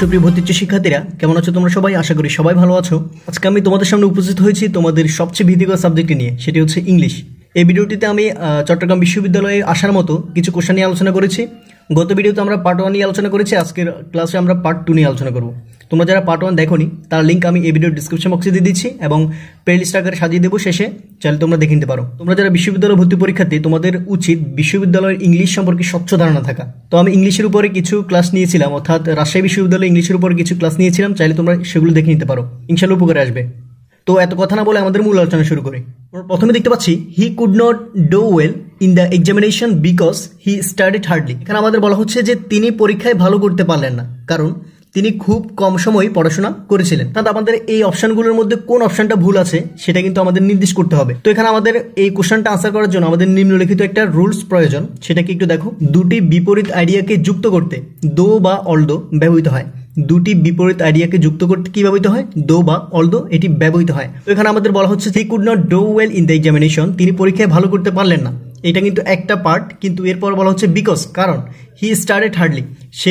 সুপ্রিয় ভর্তিচ্ছ শিক্ষার্থীরা, কেমন আছো তোমরা সবাই? আশা করি সবাই ভালো আছো। আজকে আমি তোমাদের সামনে উপস্থিত হয়েছি তোমাদের সবচেয়ে ভীতিকর সাবজেক্টটি নিয়ে, সেটি হচ্ছে ইংলিশ। এই ভিডিওটিতে আমি চট্টগ্রাম বিশ্ববিদ্যালয়ে আসার মতো কিছু কোশ্চেন নিয়ে আলোচনা করেছি। গত ভিডিওতে আমরা পার্ট 1 নিয়ে আলোচনা করেছি, আজকের ক্লাসে আমরা পার্ট 2 নিয়ে আলোচনা করব। তোমরা যারা পার্ট 1 দেখোনি তার লিঙ্ক আমি এই ভিডিওর ডিসক্রিপশন বক্সে দিয়ে দিচ্ছি এবং প্লেলিস্ট আকারে সাজিয়ে দেবো, শেষে চাইলে তোমরা দেখে নিতে পারো। তোমরা যারা বিশ্ববিদ্যালয় ভর্তি পরীক্ষার্থী, তোমাদের উচিত বিশ্ববিদ্যালয়ের ইংলিশ সম্পর্কে স্বচ্ছ ধারণা থাকা। তো আমি ইংলিশের উপরে কিছু ক্লাস নিয়েছিলাম, অর্থাৎ রাজশাহী বিশ্ববিদ্যালয়ে ইংলিশের উপরে কিছু ক্লাস নিয়েছিলাম, চাইলে তোমরা সেগুলো দেখে নিতে পারো, ইনশাআল্লাহ উপকারে আসবে। তো এত কথা না বলে আমাদের মূল আলোচনা শুরু করি। প্রথমে দেখতে পাচ্ছি he could not do well in the examination because he studied hardly. এখানে আমাদের বলা হচ্ছে যে তিনি পরীক্ষায় ভালো করতে পারলেন না, কারণ তিনি খুব কম সময় পড়াশোনা করেছিলেন। তাহলে আমাদের এই অপশনগুলোর মধ্যে কোন অপশনটা ভুল আছে সেটা কিন্তু আমাদের নির্দেশ করতে হবে। তো এখানে আমাদের এই কোশ্চেনটা আনসার করার জন্য আমাদের নিম্নলিখিত একটা রুলস প্রয়োজন, সেটাকে একটু দেখো। দুটি বিপরীত আইডিয়াকে যুক্ত করতে দো বা অলদো ব্যবহৃত হয়। দুটি বিপরীত আইডিয়াকে যুক্ত করতে কি ব্যবহৃত হয়? দো বা অলদো, এটি ব্যবহৃত হয়। তো এখানে আমাদের বলা হচ্ছে he could not do well in the examination, তিনি পরীক্ষায় ভালো করতে পারলেন না। এটা কিন্তু একটা পার্ট, কিন্তু এরপর বলা হচ্ছে বিকজ, কারণ হি স্টার্টেড হার্ডলি, সে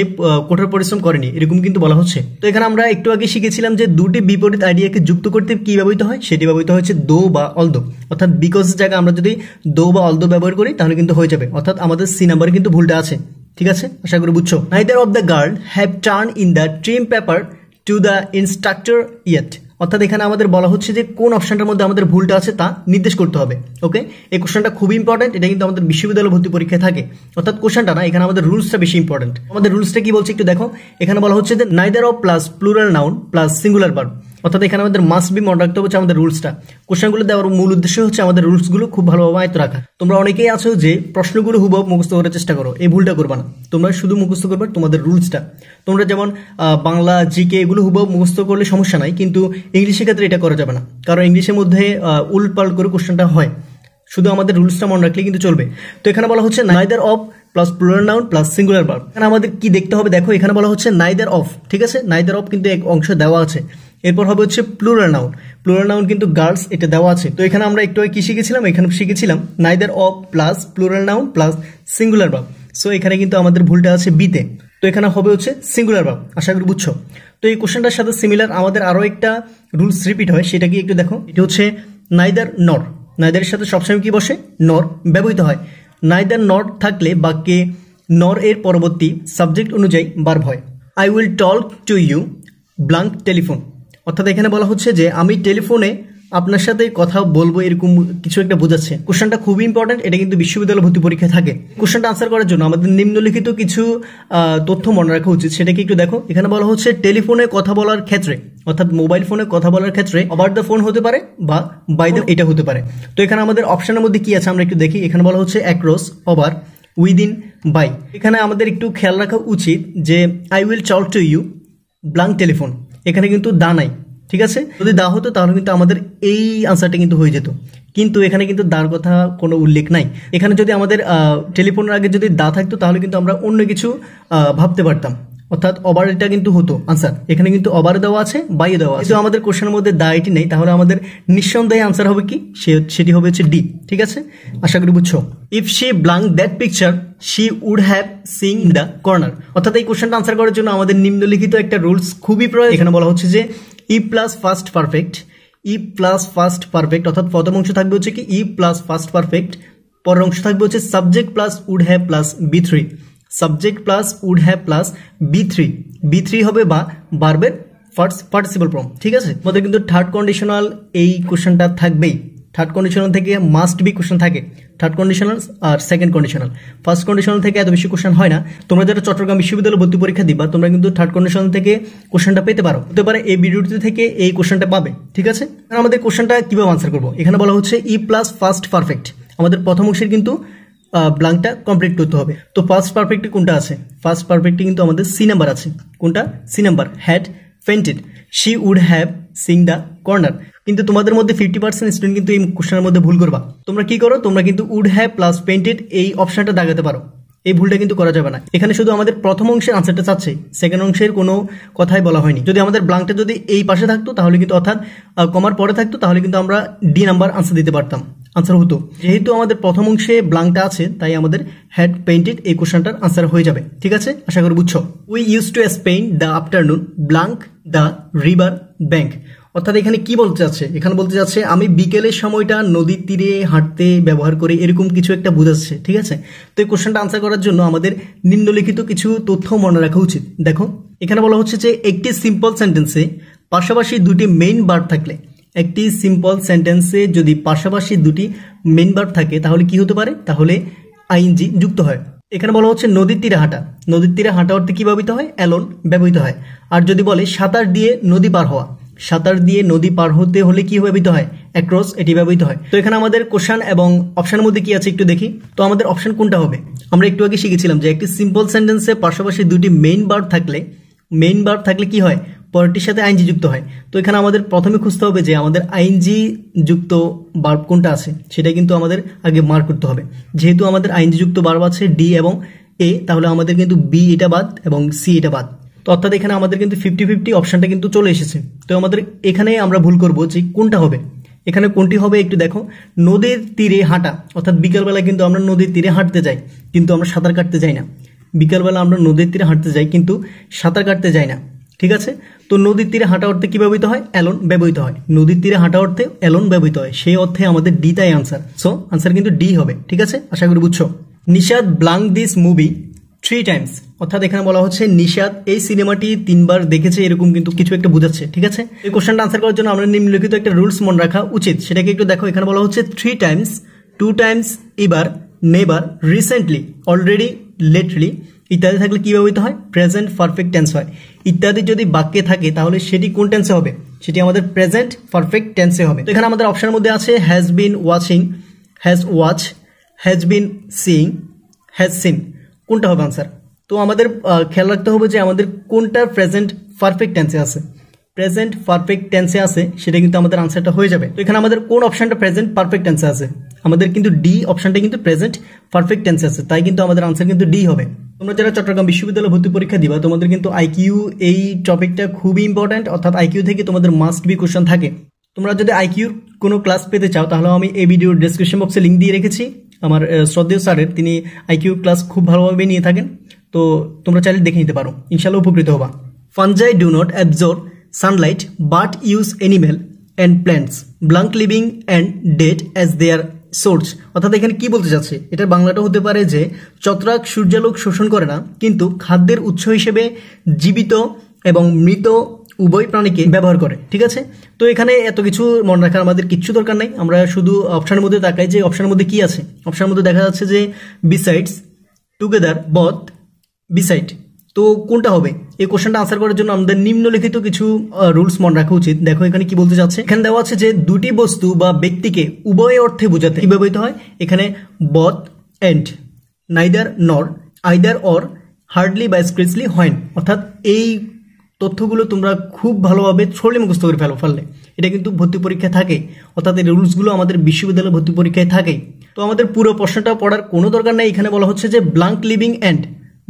কঠোর পরিশ্রম করেনি, এরকম কিন্তু বলা হচ্ছে। তো এখানে আমরা একটু আগে শিখেছিলাম যে দুটি বিপরীত আইডিয়াকে যুক্ত করতে কি ব্যবহৃত হয়, সেটি ব্যবহৃত হচ্ছে দো বা অলদো। অর্থাৎ বিকজ জায়গায় আমরা যদি দো বা অলদো ব্যবহার করি তাহলে কিন্তু হয়ে যাবে, অর্থাৎ আমাদের সি নাম্বারে কিন্তু ভুলটা আছে। ঠিক আছে, আশা করি বুঝছো। Neither of the girl have turn in the trim paper to the instructor yet. অর্থাৎ এখানে আমাদের বলা হচ্ছে যে কোন অপশনটার মধ্যে আমাদের ভুলটা আছে তা নির্দেশ করতে হবে। ওকে, এই কোশ্চেনটা খুবই ইম্পর্টেন্ট, এটা কিন্তু আমাদের বিশ্ববিদ্যালয় ভর্তি পরীক্ষায় থাকে। অর্থাৎ কোশ্চেনটা না, এখানে আমাদের রুলসটা বেশি ইম্পর্টেন্ট। আমাদের রুলসটা কি বলছে একটু দেখো। এখানে বলা হচ্ছে যে neither of plus plural noun plus singular verb. অর্থাৎ এখানে আমাদের মাস্ট বি মনে রাখতে হচ্ছে আমাদের রুলসটা। কোশ্চেনগুলো দেওয়ার মূল উদ্দেশ্য হচ্ছে আমাদের রুলসগুলো খুব ভালোভাবে আয়ত্ত রাখা। তোমরা অনেকেই আছো যে প্রশ্নগুলো হুবহু মুখস্থ করার চেষ্টা করো, এই ভুলটা করবা না। তোমরা শুধু মুখস্থ করবে তোমাদের রুলসটা। তোমরা যেমন বাংলা, জিকে এগুলো হুবহু মুখস্থ করলে সমস্যা নাই, কিন্তু ইংলিশের ক্ষেত্রে এটা করা যাবে না, কারণ ইংলিশের মধ্যে উলটপালট করে কোশ্চেনটা হয়। শুধু আমাদের রুলসটা মনে রাখলে কিন্তু চলবে। তো এখানে বলা হচ্ছে neither of plus plural noun plus singular verb. এখানে আমাদের কি দেখতে হবে দেখো, এখানে বলা হচ্ছে নাইদার অফ, ঠিক আছে, নাইদার অফ কিন্তু এক অংশ দেওয়া আছে। এরপর হবে হচ্ছে প্লুরাল নাউন, প্লুরাল নাউন কিন্তু গার্লস, এটা দেওয়া আছে। তো এখানে আমরা একটু কি শিখেছিলাম, এখানে শিখেছিলাম neither of plus plural noun plus singular verb. So এখানে কিন্তু আমাদের ভুলটা আছে বিতে, তো এখানে হবে হচ্ছে সিঙ্গুলার ভার্ব। আশা করি বুঝছো। তো এই কোশ্চেনটার সাথে সিমিলার আমাদের আরো একটা রুলস রিপিট হয়, সেটা কি একটু দেখো। এটা হচ্ছে নাইদার নর। নাইদারের সাথে সবসময় কি বসে? নর ব্যবহৃত হয়। নাইদার নর থাকলে বাক্যে নর এর পরবর্তী সাবজেক্ট অনুযায়ী ভার্ব হয়। I will talk to you blank telephone. অর্থাৎ এখানে বলা হচ্ছে যে আমি টেলিফোনে আপনার সাথে কথা বলবো, এরকম কিছু একটা বোঝাচ্ছে। কোশ্চেনটা খুবই ইম্পর্টেন্ট, এটা কিন্তু বিশ্ববিদ্যালয় ভর্তি পরীক্ষায় থাকে। কোশ্চেনটা আনসার করার জন্য আমাদের নিম্নলিখিত কিছু তথ্য মনে রাখা উচিত, সেটাকে একটু দেখো। এখানে বলা হচ্ছে টেলিফোনে কথা বলার ক্ষেত্রে, অর্থাৎ মোবাইল ফোনে কথা বলার ক্ষেত্রে ওভার দ্য ফোন হতে পারে বা বাই দ্য, এটা হতে পারে। তো এখানে আমাদের অপশনের মধ্যে কি আছে আমরা একটু দেখি। এখানে বলা হচ্ছে অ্যাক্রস, ওভার, উইদিন, বাই। এখানে আমাদের একটু খেয়াল রাখা উচিত যে I will talk to you blank telephone, এখানে কিন্তু দা নাই। ঠিক আছে, যদি দা হতো তাহলে কিন্তু আমাদের এই আনসারটা কিন্তু হয়ে যেত, কিন্তু এখানে কিন্তু দার কথা কোনো উল্লেখ নাই। এখানে যদি আমাদের টেলিফোনের আগে যদি দা থাকতো তাহলে কিন্তু আমরা অন্য কিছু ভাবতে পারতাম, অর্থাৎ ওভার এটা কিন্তু হতো আনসার। এখানে কিন্তু ওভার দেওয়া আছে, বাইয়ে দেওয়া আছে, কিন্তু আমাদের কোশ্চেনের মধ্যে দা এটি নেই, তাহলে আমাদের নিঃসন্দেহে আনসার হবে কি, সেটি হবে হচ্ছে ডি। ঠিক আছে, আশা করি বুঝছো। If she blank that picture she would have sing in the corner. অর্থাৎ এই কোশ্চেনটা আনসার করার জন্য আমাদের নিম্নলিখিত একটা রুলস খুবই প্রয়োজন। এখানে বলা হচ্ছে যে ই প্লাস ফার্স্ট পারফেক্ট, ই প্লাস ফার্স্ট পারফেক্ট, অর্থাৎ প্রথম অংশ থাকবে হচ্ছে কি ই প্লাস ফার্স্ট পারফেক্ট, পরের অংশ থাকবে হচ্ছে subject plus would have plus B three, subject plus would have plus B three, B three হবে বা ভার্বের ফার্স্ট পার্টিসিপল ফর্ম। ঠিক আছে, আমাদের কিন্তু থার্ড কন্ডিশনাল এই কোশ্চেনটা থাকবেই। থার্ড কন্ডিশনাল থেকে মাস্ট বি কোশ্চেন থাকে, থার্ড কন্ডিশনাল আর সেকেন্ড কন্ডিশনাল। ফার্স্ট কন্ডিশনাল থেকে এত বেশি কোশ্চেন হয় না। তোমরা যারা চট্টগ্রাম বিশ্ববিদ্যালয় ভর্তি পরীক্ষা দিবা, তোমরা কিন্তু থার্ড কন্ডিশনাল থেকে কোশ্চেনটা পেতে পারো, হতে পারে এই ভিডিওটি থেকে এই কোশ্চেনটা পাবে। ঠিক আছে, আমাদের কোশ্চেনটা কিভাবে আনসার করবো, এখানে বলা হচ্ছে ই প্লাস ফার্স্ট পারফেক্ট। আমাদের প্রথম অংশের কিন্তু ব্লাঙ্কটা কমপ্লিট করতে হবে। তো ফার্স্ট পারফেক্টে কোনটা আছে? ফার্স্ট পারফেক্টে কিন্তু আমাদের সি নাম্বার আছে। কোনটা? C number, had fainted, she would have sing the corner. কিন্তু তোমাদের মধ্যে 50% স্টুডেন্ট কিন্তু এই কোশ্চেনের মধ্যে ভুল করবা। তোমরা কি করো, তোমরা কিন্তু উড হ্যাভ প্লাস পেইন্টেড এই অপশনটা দাগাতে পারো। এই ভুলটা কিন্তু করা যাবে না। এখানে শুধু আমাদের প্রথম অংশের আনসারটা চাচ্ছে, সেকেন্ড অংশের কোনো কথাই বলা হয়নি। যদি আমাদের ব্লাঙ্কটা যদি এই পাশে থাকতো তাহলে কিন্তু, অর্থাৎ কমার পরে থাকতো, তাহলে কিন্তু আমরা ডি নাম্বার আনসার দিতে পারতাম, আনসার হতো। যেহেতু আমাদের প্রথম অংশে ব্লাঙ্কটা আছে, তাই আমাদের হ্যাড পেইন্টেড এই কোশ্চেনটার আনসার হয়ে যাবে। ঠিক আছে, আশা করি বুঝছো। We use to spend the afternoon blank the river bank. অর্থাৎ এখানে কি বলতে চাচ্ছে, এখানে বলতে চাচ্ছে আমি বিকেলের সময়টা নদীর তীরে হাঁটতে ব্যবহার করি, এরকম কিছু একটা বোঝাচ্ছে। ঠিক আছে, তো এই কোশ্চেনটা আনসার করার জন্য আমাদের নিম্নলিখিত কিছু তথ্য মনে রাখা উচিত। দেখো, এখানে বলা হচ্ছে যে একটি সিম্পল সেন্টেন্সে পাশাপাশি দুটি মেইন ভার্ব থাকলে, একটি সিম্পল সেন্টেন্সে যদি পাশাপাশি দুটি মেইন ভার্ব থাকে তাহলে কি হতে পারে, তাহলে আইএনজি যুক্ত হয়। এখানে বলা হচ্ছে নদীর তীরে হাঁটা, নদীর তীরে হাঁটা অর্থে কি ব্যবহৃত হয়, অ্যালোন ব্যবহৃত হয়। আর যদি বলে সাঁতার দিয়ে নদী পার হওয়া, সাঁতার দিয়ে নদী পার হতে হলে কি ব্যবহৃত হয়, অ্যাক্রস, এটি ব্যবহৃত হয়। তো এখানে আমাদের কোশ্চেন এবং অপশনের মধ্যে কি আছে একটু দেখি। তো আমাদের অপশন কোনটা হবে, আমরা একটু আগে শিখেছিলাম যে একটি সিম্পল সেন্টেন্সে পাশাপাশি দুটি মেইন ভার্ব থাকলে কি হয়, পরেরটির সাথে আইএনজি যুক্ত হয়। তো এখানে আমাদের প্রথমে খুঁজতে হবে যে আমাদের আইএনজি যুক্ত ভার্ব কোনটা আছে, সেটা কিন্তু আমাদের আগে মার্ক করতে হবে। যেহেতু আমাদের আইএনজি যুক্ত ভার্ব আছে ডি এবং এ, তাহলে আমাদের কিন্তু বি এটা বাদ এবং সি এটা বাদ। তো অর্থাৎ এখানে আমাদের কিন্তু 50-50 অপশনটা কিন্তু চলে এসেছে। তো আমাদের এখানে আমরা ভুল করব যে কোনটা হবে, এখানে কোনটি হবে একটু দেখো। নদীর তীরে হাঁটা, অর্থাৎ বিকালবেলা কিন্তু আমরা নদীর তীরে হাঁটতে যাই, কিন্তু আমরা সাঁতার কাটতে যাই না। বিকালবেলা আমরা নদীর তীরে হাঁটতে যাই কিন্তু সাঁতার কাটতে যাই না। ঠিক আছে, তো নদীর তীরে হাঁটা অর্থে কি ব্যবহৃত হয়, অ্যালোন ব্যবহৃত হয়। নদীর তীরে হাঁটা অর্থে অ্যালোন ব্যবহৃত হয়, সেই অর্থে আমাদের ডি তাই আনসার। সো আনসার কিন্তু ডি হবে। ঠিক আছে, আশা করি বুঝছো। Nishad blank this movie 3 Times, অর্থাৎ এখানে বলা হচ্ছে নিশাদ এই সিনেমাটি 3 বার দেখেছে, এরকম কিন্তু কিছু একটা বোঝাচ্ছে। ঠিক আছে, এই কোশ্চেনটা আনসার করার জন্য আমরা নিম্নলিখিত একটা রুলস মনে রাখা উচিত, সেটাকে একটু দেখো। এখানে বলা হচ্ছে 3 টাইমস, 2 টাইমস, এবার, নেভার, রিসেন্টলি, অলরেডি, লেটলি ইত্যাদি থাকলে কি ব্যবহৃত হয়, প্রেজেন্ট পারফেক্ট টেন্স হয়। ইত্যাদি যদি বাক্যে থাকে তাহলে সেটি কোন টেন্সে হবে, সেটি আমাদের প্রেজেন্ট পারফেক্ট টেন্সে হবে। তো এখানে আমাদের অপশনের মধ্যে আছে has been watching, has watch, has been seeing, has seen, কোনটা হবে আনসার। তো আমাদের খেয়াল রাখতে হবে যে আমাদের কোনটা প্রেজেন্ট পারফেক্ট টেন্সে আছে। প্রেজেন্ট পারফেক্ট টেন্সে আছে সেটা কিন্তু আমাদের আনসারটা হয়ে যাবে। তো এখানে আমাদের কোন অপশনটা প্রেজেন্ট পারফেক্ট টেন্সে আছে, আমাদের কিন্তু ডি অপশনটা কিন্তু প্রেজেন্ট পারফেক্ট টেন্সে আছে, তাই কিন্তু আমাদের আনসার কিন্তু ডি হবে। তোমরা যারা চট্টগ্রাম বিশ্ববিদ্যালয়ে ভর্তি পরীক্ষা দিবা, তোমাদের কিন্তু আইকিউ এই টপিকটা খুবই ইম্পর্টেন্ট, অর্থাৎ আইকিউ থেকে তোমাদের মাস্ট বি কোশ্চেন থাকে। তোমরা যদি আইকিউর কোনো ক্লাস পেতে চাও তাহলে আমি এই ভিডিওর ডেসক্রিপশন বক্সে লিঙ্ক দিয়ে রেখেছি আমার শ্রদ্ধেয় স্যারের, তিনি আইকিউ ক্লাস খুব ভালোভাবে নিয়ে থাকেন, তো তোমরা চাইলে দেখে নিতে পারো, ইনশাল্লাহ উপকৃত হবা। Fungi do not absorb sunlight but use animal and plants blank living and dead as their source. অর্থাৎ এখানে কি বলতে চাচ্ছে, এটার বাংলাটা হতে পারে যে ছত্রাক সূর্যালোক শোষণ করে না, কিন্তু খাদ্যের উৎস হিসেবে জীবিত এবং মৃত উভয় প্রাণীকে ব্যবহার করে। ঠিক আছে, তো এখানে এত কিছু মনে রাখার আমাদের কিচ্ছু দরকার নাই, আমরা শুধু অপশনের মধ্যে তাকাই যে অপশনের মধ্যে কি আছে। অপশনের মধ্যে দেখা যাচ্ছে যে বিসাইডস, টুগেদার, বথ, বিসাইড, তো কোনটা হবে। এই কোশ্চেনটা আনসার করার জন্য আমাদের নিম্নলিখিত কিছু রুলস মনে রাখা উচিত। দেখো এখানে কি বলতে চাচ্ছে, এখানে দেওয়া আছে যে দুটি বস্তু বা ব্যক্তিকে উভয় অর্থে বোঝাতে কি ব্যবহৃত হয়, এখানে both and, neither nor, either or, hardly বা স্ক্রেচলি হয়েন। অর্থাৎ এই তথ্যগুলো তোমরা খুব ভালোভাবে ছড়লে মুখস্থ করে ফেললে এটা কিন্তু ভর্তি পরীক্ষায় থাকে, অর্থাৎ এই রুলসগুলো আমাদের বিশ্ববিদ্যালয় ভর্তি পরীক্ষায় থাকে। তো আমাদের পুরো প্রশ্নটা পড়ার কোনো দরকার নেই, এখানে বলা হচ্ছে যে blank living and,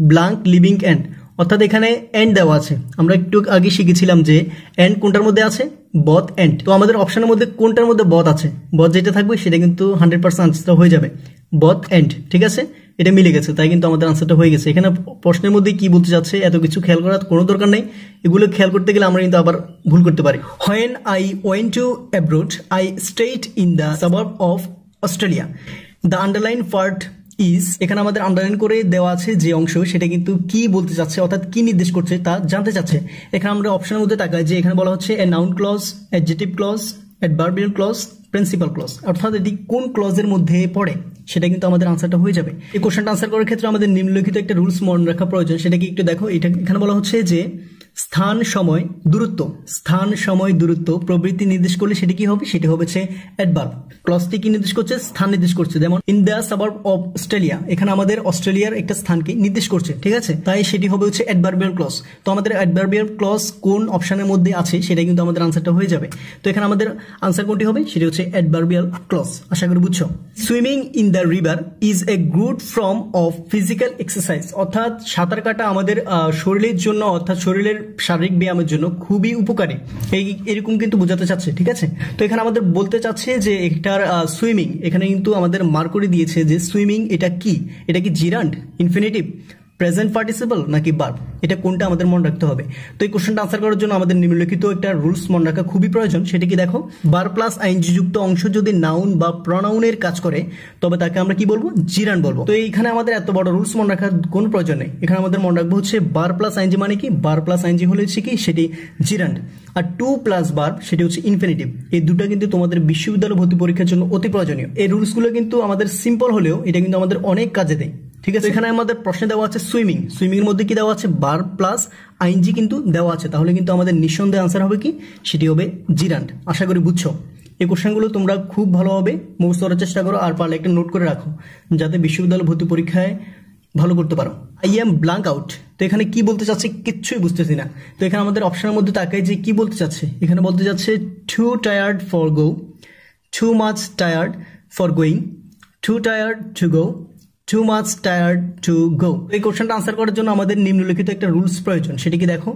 blank living and, অর্থাৎ এখানে এন্ড দেওয়া আছে। আমরা একটু আগে শিখেছিলাম যে এন্ড কোনটার মধ্যে আছে, বথ এন্ড। তো আমাদের অপশনের মধ্যে কোনটার মধ্যে বথ আছে, বথ যেটা থাকবে সেটা কিন্তু 100% আনসারটা হয়ে যাবে, বথ এন্ড। ঠিক আছে, এটা মিলে গেছে, তাই কিন্তু আমাদের আনসারটা হয়ে গেছে। এখানে প্রশ্নের মধ্যে কি বলতে যাচ্ছে এত কিছু খেয়াল করার কোনো দরকার নেই, এগুলো খেয়াল করতে গেলে আমরা কিন্তু আবার ভুল করতে পারি। When I went to abroad, I stayed in the suburb of Australia. The underlined part is, এখানে আমাদের আন্ডারলাইন করে দেওয়া আছে যে অংশ, সেটা কিন্তু কি বলতে চাচ্ছে, অর্থাৎ কি নির্দেশ করছে তা জানতে চাচ্ছে। এখানে আমরা অপশনের মধ্যে তাকাই যে এখানে বলা হচ্ছে a noun clause, adjective clause, adverbial clause, principal clause, অর্থাৎ এটি কোন ক্লজের মধ্যে পড়ে সেটা কিন্তু আমাদের আনসারটা হয়ে যাবে। এই কোশ্চেনটা আনসার করার ক্ষেত্রে আমাদের নিম্নলিখিত একটা রুলস মনে রাখা প্রয়োজন, সেটা কি একটু দেখো। এটা এখানে বলা হচ্ছে যে স্থান সময় দূরত্ব, স্থান সময় দূরত্ব প্রবৃত্তি নির্দেশ করলে সেটি কি হবে, সেটি হবে অ্যাডভার্ব। ক্লজটি কি নির্দেশ করছে, স্থান নির্দেশ করছে। যেমন in the suburb of Australia, এখানে আমাদের অস্ট্রেলিয়ার একটা স্থানকে নির্দেশ করছে, ঠিক আছে, তাই সেটি হবে অ্যাডভার্বিয়াল ক্লজ। তো আমাদের অ্যাডভার্বিয়াল ক্লজ কোন অপশনের মধ্যে আছে সেটা কিন্তু আমাদের আনসারটা হয়ে যাবে। তো এখানে আমাদের আনসার কোনটি হবে, সেটি অ্যাডভার্বিয়াল ক্লজ। আশা করি বুঝছো। Swimming in the river is a good form of physical exercise, অর্থাৎ সাঁতার কাটা আমাদের শরীরের জন্য, অর্থাৎ শরীরের শারীরিক ব্যায়ামের জন্য খুবই উপকারী, এরকম কিন্তু বোঝাতে চাচ্ছে, ঠিক আছে। তো এখানে আমাদের বলতে চাচ্ছে যে এটার সুইমিং, এখানে কিন্তু আমাদের মার্ক করে দিয়েছে যে সুইমিং এটা কি, এটা কি জিরান্ড, ইনফিনিটিভ, প্রেজেন্ট পার্টিসিপল নাকি ভার্ব, এটা কোনটা আমাদের মনে রাখতে হবে। তো এই কোশ্চেনটা আনসার করার জন্য আমাদের নিম্নলিখিত একটা রুলস মনে রাখা খুবই প্রয়োজন। সেটা কি দেখো, ভার্ব প্লাস আইএনজি যুক্ত অংশ যদি নাউন বা প্রনাউনের কাজ করে তবে তাকে আমরা কি বলবো, জিরান্ড বলবো। তো এইখানে আমাদের এত বড় রুলস মনে রাখার কোনো প্রয়োজন নেই। এখানে আমাদের মনে রাখবো ভার্ব প্লাস আইএনজি মানে কি, ভার্ব প্লাস আইএনজি হলে কি, সেটি জিরান্ড। আর টু প্লাস ভার্ব সেটি ইনফিনিটিভ। এই দুটো কিন্তু তোমাদের বিশ্ববিদ্যালয় ভর্তি পরীক্ষার জন্য অতি প্রয়োজনীয়। এই রুলসগুলো কিন্তু আমাদের সিম্পল হলেও এটা কিন্তু আমাদের অনেক কাজে দেয়, ঠিক আছে। এখানে আমাদের প্রশ্নে দেওয়া আছে সুইমিং, সুইমিং এর মধ্যে কি দেওয়া আছে, ভার্ব প্লাস আইএনজি কিন্তু দেওয়া আছে, তাহলে কিন্তু আমাদের নিঃসন্দেহে আনসার হবে কি, সেটি হবে জিরান্ড। আশা করি বুঝছো। এই কোশ্চেনগুলো তোমরা খুব ভালোভাবে মুখস্থ করার চেষ্টা করো, আর পারলে একটা নোট করে রাখো যাতে বিশ্ববিদ্যালয় ভর্তি পরীক্ষায় ভালো করতে পারো। আই এম ব্ল্যাঙ্ক আউট, তো এখানে কি বলতে চাচ্ছে কিচ্ছুই বুঝতেছি না। তো এখানে আমাদের অপশনের মধ্যে তাকাই যে কি বলতে চাচ্ছে। এখানে বলতে চাচ্ছে two tired for go, too much tired for going, two tired to go, too much tired to go. এই কোশ্চেনটা আনসার করার জন্য আমাদের নিম্নলিখিত একটা রুলস প্রয়োজন। সেটি কি দেখো,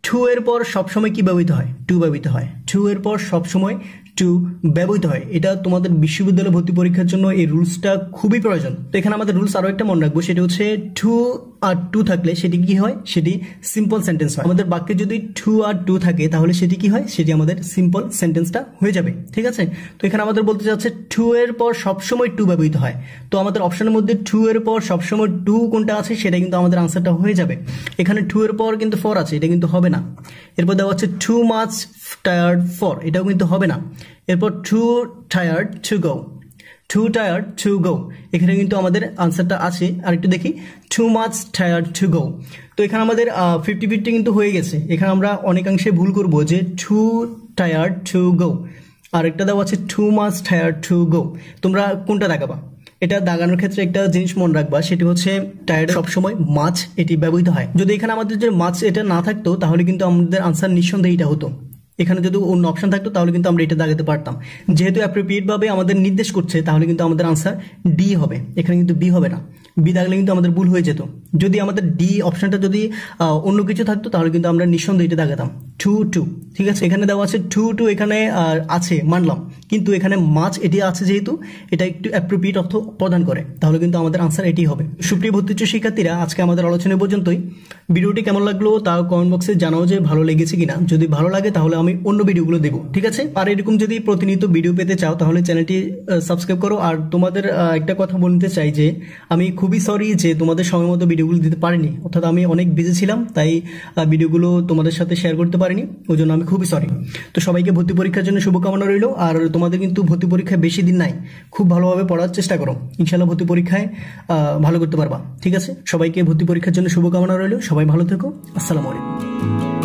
টু এর পর সবসময় কি ব্যবহৃত হয়, টু ব্যবহৃত হয়। টু এর পর সবসময় টু ব্যবহৃত হয়। এটা তোমাদের বিশ্ববিদ্যালয় ভর্তি পরীক্ষার জন্য এই রুলসটা খুবই প্রয়োজন। তো এখানে আমাদের রুলস আরো একটা মনে রাখবো, সেটা টু আর টু থাকলে সেটি কি হয়, সেটি সিম্পল সেন্টেন্স হয়। আমাদের বাক্যে যদি টু আর টু থাকে তাহলে সেটি কি হয়, সেটি আমাদের সিম্পল সেন্টেন্সটা হয়ে যাবে, ঠিক আছে। তো এখানে আমাদের বলতে চাচ্ছে টু এর পর সবসময় টু ব্যবহৃত হয়। তো আমাদের অপশনের মধ্যে টু এর পর সবসময় টু কোনটা আছে সেটা কিন্তু আমাদের আনসারটা হয়ে যাবে। এখানে টু এর পর কিন্তু ফর আছে, এটা কিন্তু হবে না। এরপর দেওয়া হচ্ছে টু মাচ টায়ার্ড ফর, এটাও কিন্তু হবে না। এরপর two tired to go, two tired to go, এখানে কিন্তু আমাদের আনসারটা আছে। আর একটু দেখি, too much tired to go. তো এখানে আমাদের 50-50 কিন্তু হয়ে গেছে। এখানে আমরা অনেকাংশে ভুল করবো যে টু টায়ার্ড টু গো, আর একটা দেওয়া আছে too much tired to go. তোমরা কোনটা দেখাবা? এটা দাগানোর ক্ষেত্রে একটা জিনিস মনে রাখবা, সেটি টায়ার্ড সবসময় মাছ এটি ব্যবহৃত হয়। যদি এখানে আমাদের যে মাছ এটা না থাকতো তাহলে কিন্তু আমাদের আনসার নিঃসন্দেহে এটা হতো। এখানে যদি অন্য অপশন থাকতো তাহলে কিন্তু আমরা এটা দাগাতে পারতাম। যেহেতু অ্যাপ্রোপ্রিয়েট ভাবে আমাদের নির্দেশ করছে তাহলে কিন্তু আমাদের আনসার ডি হবে, এখানে কিন্তু বি হবে না। বি দাগলে কিন্তু আমাদের ভুল হয়ে যেত। যদি আমাদের ডি অপশনটা যদি অন্য কিছু থাকতো তাহলে কিন্তু আমরা নিঃসন্দেহে এটা দাগাতাম টু টু, ঠিক আছে। এখানে দেওয়া আছে টু টু, এখানে আছে মানলাম, কিন্তু এখানে মাছ এটি আছে যেহেতু এটা একটু অ্যাপ্রোপ্রিয়েট অর্থ প্রদান করে, তাহলে কিন্তু আমাদের আনসার এটি হবে। সুপ্রিয় ভর্তিচ্ছু শিক্ষার্থীরা, আজকে আমাদের আলোচনা পর্যন্তই। ভিডিওটি কেমন লাগলো তা কমেন্ট বক্সে জানাও যে ভালো লেগেছে কিনা। যদি ভালো লাগে তাহলে আমি অন্য ভিডিওগুলো দেবো, ঠিক আছে। আর এরকম যদি প্রতিনিয়ত ভিডিও পেতে চাও তাহলে চ্যানেলটি সাবস্ক্রাইব করো। আর তোমাদের একটা কথা বলতে চাই যে আমি খুবই সরি যে তোমাদের সময় মতো ভিডিওগুলো দিতে পারিনি, অর্থাৎ আমি অনেক বিজি ছিলাম, তাই ভিডিওগুলো তোমাদের সাথে শেয়ার করতে পারিনি, ওই জন্য আমি খুবই সরি। তো সবাইকে ভর্তি পরীক্ষার জন্য শুভকামনা রইল। আর তোমাদের কিন্তু ভর্তি পরীক্ষায় বেশি দিন নাই, খুব ভালোভাবে পড়ার চেষ্টা করো, ইনশাল্লাহ ভর্তি পরীক্ষায় ভালো করতে পারবা, ঠিক আছে। সবাইকে ভর্তি পরীক্ষার জন্য শুভকামনা রইল। সবাই ভালো থেকো। আসসালামু আলাইকুম।